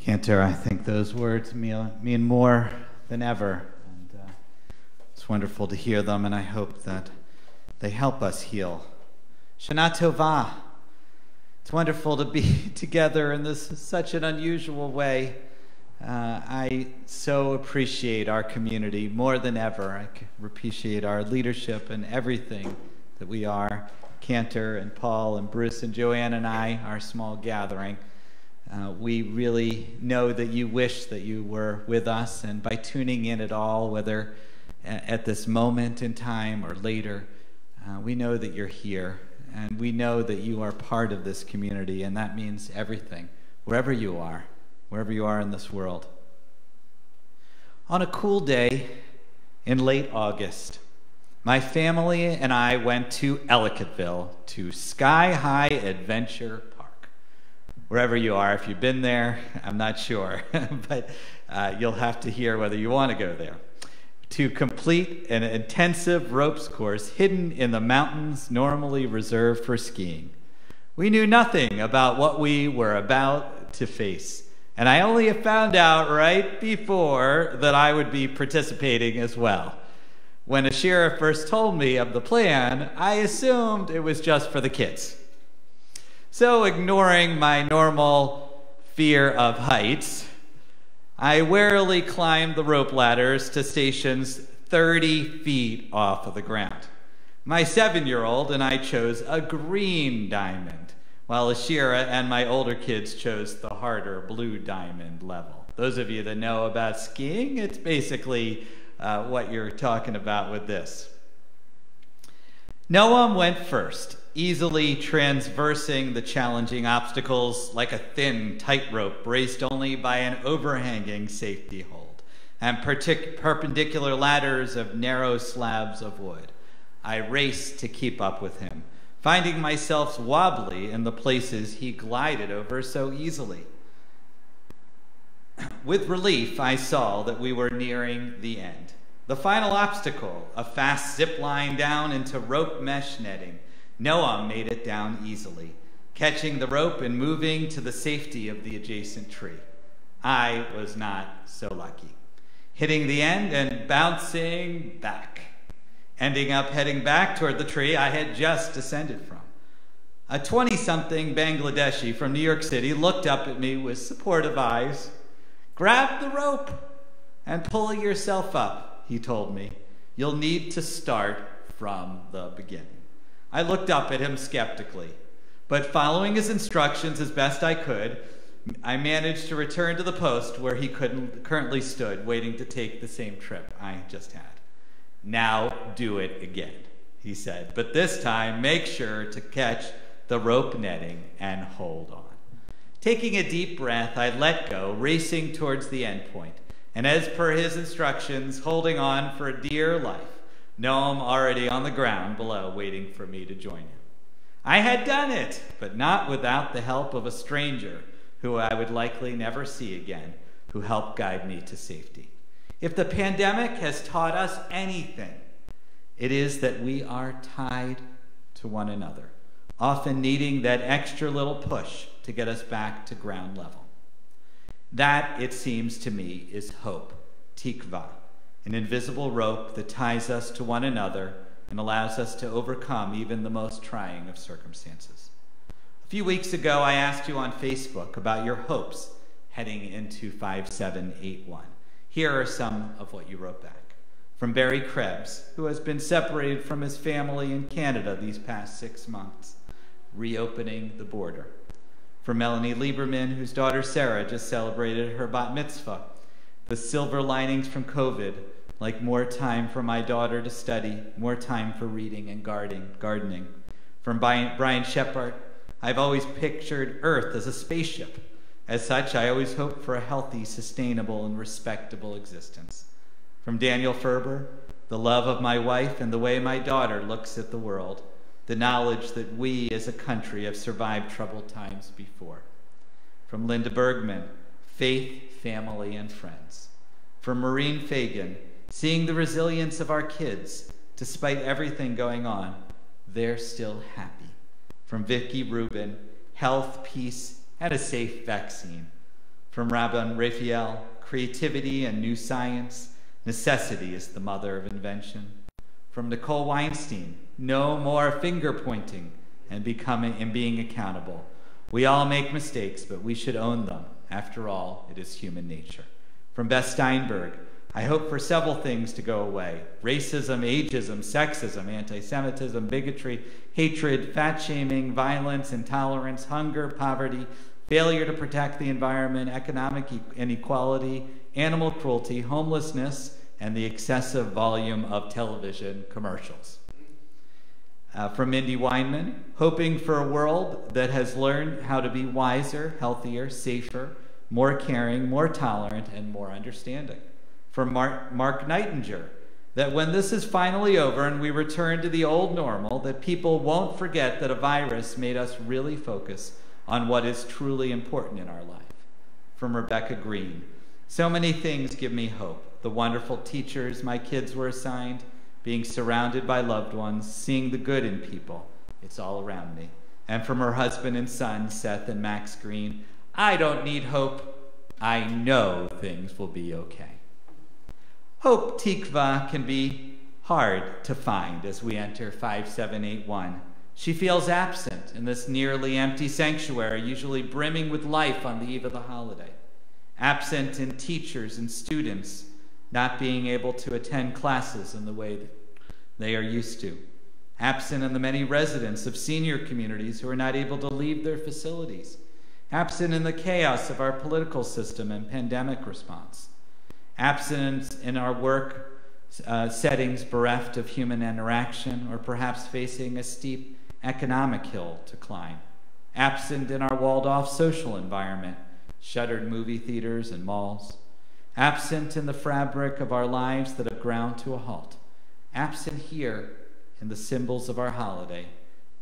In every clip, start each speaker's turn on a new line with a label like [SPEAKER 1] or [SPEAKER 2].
[SPEAKER 1] Cantor, I think those words mean more than ever. And it's wonderful to hear them, and I hope that they help us heal. Shana Tova. It's wonderful to be together in this such an unusual way. I so appreciate our community more than ever. I appreciate our leadership and everything that we are. Cantor and Paul and Bruce and Joanne and I, our small gathering. We really know that you wish that you were with us, and by tuning in at all, whether at this moment in time or later, we know that you're here, and we know that you are part of this community, and that means everything, wherever you are in this world. On a cool day in late August, my family and I went to Ellicottville to Sky High Adventure Park. Wherever you are, if you've been there, I'm not sure, but you'll have to hear whether you want to go there. To complete an intensive ropes course hidden in the mountains normally reserved for skiing. We knew nothing about what we were about to face, and I only found out right before that I would be participating as well. When Ashira first told me of the plan, I assumed it was just for the kids. So, ignoring my normal fear of heights, I warily climbed the rope ladders to stations 30 feet off of the ground. My 7-year-old and I chose a green diamond, while Ashira and my older kids chose the harder blue diamond level. Those of you that know about skiing, it's basically what you're talking about with this. Noam went first, easily transversing the challenging obstacles like a thin tightrope braced only by an overhanging safety hold, and perpendicular ladders of narrow slabs of wood. I raced to keep up with him, finding myself wobbly in the places he glided over so easily. With relief, I saw that we were nearing the end. The final obstacle, a fast zip line down into rope mesh netting. Noam made it down easily, catching the rope and moving to the safety of the adjacent tree. I was not so lucky, hitting the end and bouncing back, ending up heading back toward the tree I had just descended from. A 20-something Bangladeshi from New York City looked up at me with supportive eyes. "Grab the rope and pull yourself up," he told me. "You'll need to start from the beginning." I looked up at him skeptically, but following his instructions as best I could, I managed to return to the post where he currently stood, waiting to take the same trip I just had. "Now do it again," he said, "but this time make sure to catch the rope netting and hold on." Taking a deep breath, I let go, racing towards the end point, and as per his instructions, holding on for dear life. Noam already on the ground below, waiting for me to join him. I had done it, but not without the help of a stranger who I would likely never see again, who helped guide me to safety. If the pandemic has taught us anything, it is that we are tied to one another, often needing that extra little push to get us back to ground level. That, it seems to me, is hope, tikva, an invisible rope that ties us to one another and allows us to overcome even the most trying of circumstances. A few weeks ago, I asked you on Facebook about your hopes heading into 5781. Here are some of what you wrote back. From Barry Krebs, who has been separated from his family in Canada these past 6 months, reopening the border. From Melanie Lieberman, whose daughter Sarah just celebrated her bat mitzvah. The silver linings from COVID, like more time for my daughter to study, more time for reading and gardening. From Brian Shepard, I've always pictured Earth as a spaceship. As such, I always hope for a healthy, sustainable, and respectable existence. From Daniel Ferber, the love of my wife and the way my daughter looks at the world, the knowledge that we as a country have survived troubled times before. From Linda Bergman, faith, family, and friends. From Maureen Fagan, seeing the resilience of our kids, despite everything going on, they're still happy. From Vicki Rubin, health, peace, and a safe vaccine. From Rabban Raphael, creativity and new science, necessity is the mother of invention. From Nicole Weinstein, no more finger pointing and being accountable. We all make mistakes, but we should own them. After all, it is human nature. From Beth Steinberg, I hope for several things to go away: racism, ageism, sexism, anti-Semitism, bigotry, hatred, fat-shaming, violence, intolerance, hunger, poverty, failure to protect the environment, economic inequality, animal cruelty, homelessness, and the excessive volume of television commercials. From Mindy Weinman, hoping for a world that has learned how to be wiser, healthier, safer, more caring, more tolerant, and more understanding. From Mark Nightinger, that when this is finally over and we return to the old normal, that people won't forget that a virus made us really focus on what is truly important in our life. From Rebecca Green, so many things give me hope. The wonderful teachers my kids were assigned, being surrounded by loved ones, seeing the good in people. It's all around me. And from her husband and son, Seth and Max Green, I don't need hope. I know things will be okay. Hope, tikva, can be hard to find as we enter 5781. She feels absent in this nearly empty sanctuary, usually brimming with life on the eve of the holiday. Absent in teachers and students not being able to attend classes in the way that they are used to. Absent in the many residents of senior communities who are not able to leave their facilities. Absent in the chaos of our political system and pandemic response. Absent in our work settings bereft of human interaction, or perhaps facing a steep economic hill to climb. Absent in our walled-off social environment, shuttered movie theaters and malls. Absent in the fabric of our lives that have ground to a halt. Absent here in the symbols of our holiday,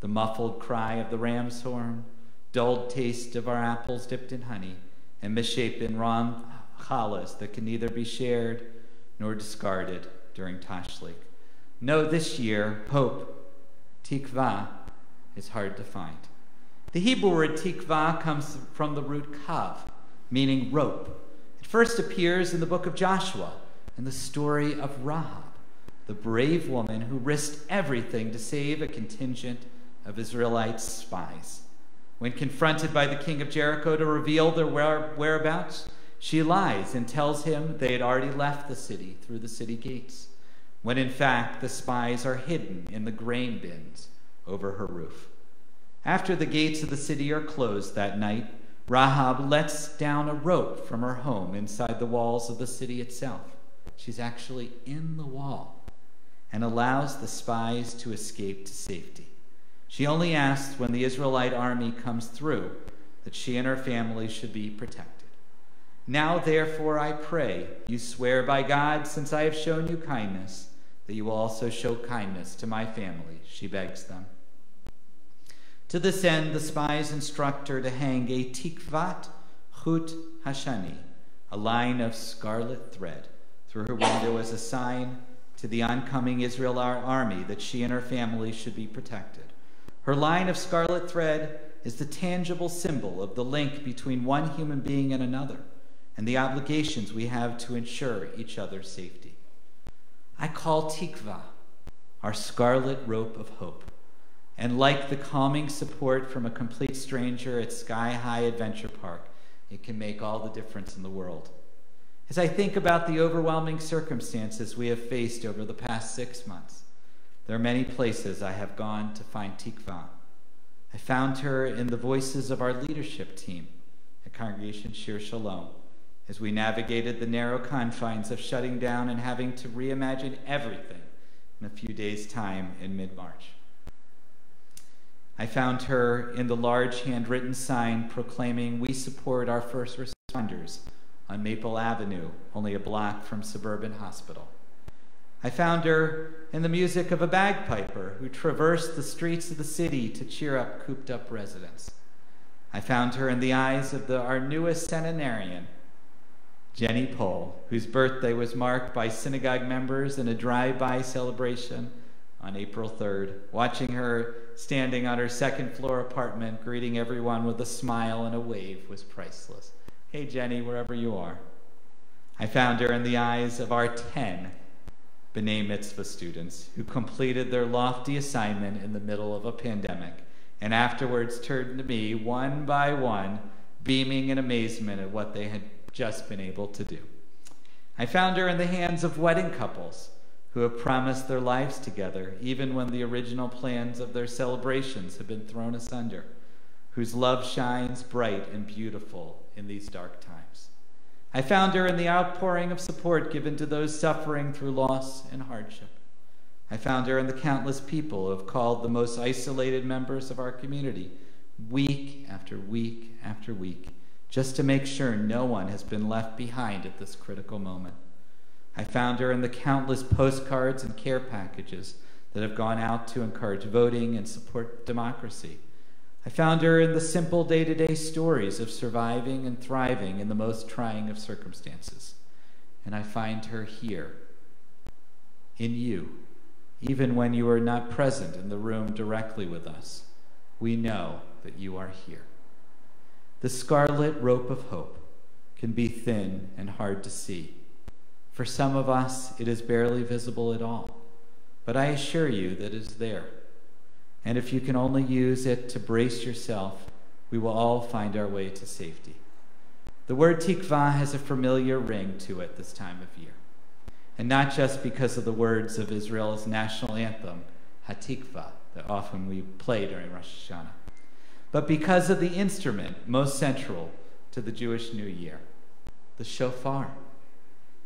[SPEAKER 1] the muffled cry of the ram's horn, dulled taste of our apples dipped in honey, and misshapen ram challahs that can neither be shared nor discarded during Tashlik. No, this year, hope, tikva, is hard to find. The Hebrew word tikva comes from the root kav, meaning rope. It first appears in the book of Joshua in the story of Rahab, the brave woman who risked everything to save a contingent of Israelite spies. When confronted by the king of Jericho to reveal their whereabouts, she lies and tells him they had already left the city through the city gates, when in fact the spies are hidden in the grain bins over her roof. After the gates of the city are closed that night, Rahab lets down a rope from her home inside the walls of the city itself. She's actually in the wall, and allows the spies to escape to safety. She only asks when the Israelite army comes through that she and her family should be protected. Now, therefore, I pray, you swear by God, since I have shown you kindness, that you will also show kindness to my family, she begs them. To this end, the spies instruct her to hang a tikvat chut hashani, a line of scarlet thread, through her window as a sign to the oncoming Israel army that she and her family should be protected. Her line of scarlet thread is the tangible symbol of the link between one human being and another, and the obligations we have to ensure each other's safety. I call tikva our scarlet rope of hope, and like the calming support from a complete stranger at Sky High Adventure Park, it can make all the difference in the world. As I think about the overwhelming circumstances we have faced over the past 6 months, there are many places I have gone to find tikva. I found her in the voices of our leadership team at Congregation Shir Shalom, as we navigated the narrow confines of shutting down and having to reimagine everything in a few days' time in mid-March. I found her in the large handwritten sign proclaiming we support our first responders on Maple Avenue, only a block from Suburban Hospital. I found her in the music of a bagpiper who traversed the streets of the city to cheer up cooped-up residents. I found her in the eyes of our newest centenarian, Jenny Pohl, whose birthday was marked by synagogue members in a drive-by celebration on April 3rd. Watching her standing on her second-floor apartment, greeting everyone with a smile and a wave was priceless. Hey, Jenny, wherever you are. I found her in the eyes of our 10 B'nai Mitzvah students who completed their lofty assignment in the middle of a pandemic and afterwards turned to me one by one, beaming in amazement at what they had just been able to do. I found her in the hands of wedding couples who have promised their lives together even when the original plans of their celebrations have been thrown asunder, whose love shines bright and beautiful in these dark times. I found her in the outpouring of support given to those suffering through loss and hardship. I found her in the countless people who have called the most isolated members of our community week after week after week, just to make sure no one has been left behind at this critical moment. I found her in the countless postcards and care packages that have gone out to encourage voting and support democracy. I found her in the simple day-to-day stories of surviving and thriving in the most trying of circumstances. And I find her here, in you, even when you are not present in the room directly with us. We know that you are here. The scarlet rope of hope can be thin and hard to see. For some of us, it is barely visible at all, but I assure you that it is there. And if you can only use it to brace yourself, we will all find our way to safety. The word tikva has a familiar ring to it this time of year, and not just because of the words of Israel's national anthem, Hatikva, that often we play during Rosh Hashanah, but because of the instrument most central to the Jewish New Year, the shofar.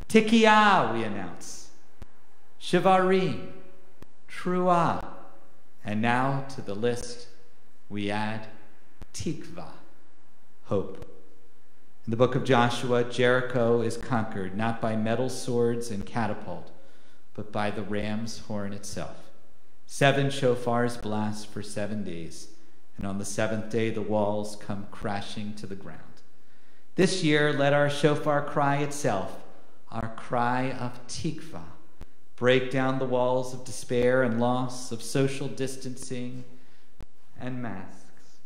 [SPEAKER 1] Tikiyah, we announce. Shivarim, Truah. And now to the list we add Tikva, hope. In the book of Joshua, Jericho is conquered not by metal swords and catapult, but by the ram's horn itself. 7 shofars blast for 7 days, and on the 7th day the walls come crashing to the ground. This year, let our shofar cry itself, our cry of Tikva, break down the walls of despair and loss, of social distancing and masks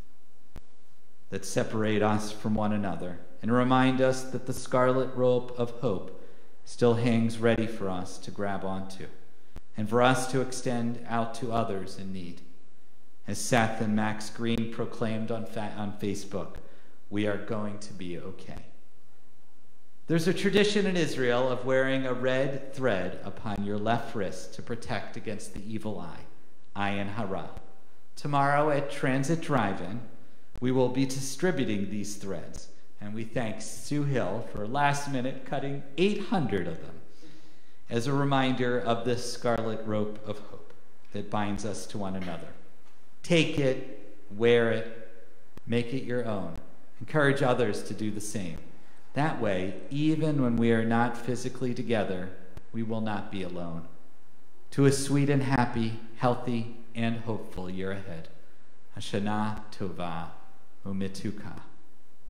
[SPEAKER 1] that separate us from one another, and remind us that the scarlet rope of hope still hangs ready for us to grab onto, and for us to extend out to others in need. As Seth and Max Green proclaimed on Facebook, we are going to be okay. There's a tradition in Israel of wearing a red thread upon your left wrist to protect against the evil eye, ayin hara. Tomorrow at Transit Drive-In, we will be distributing these threads, and we thank Sue Hill for last minute cutting 800 of them as a reminder of this scarlet rope of hope that binds us to one another. Take it, wear it, make it your own. Encourage others to do the same. That way, even when we are not physically together, we will not be alone. To a sweet and happy, healthy, and hopeful year ahead. Hashanah Tova Umituka.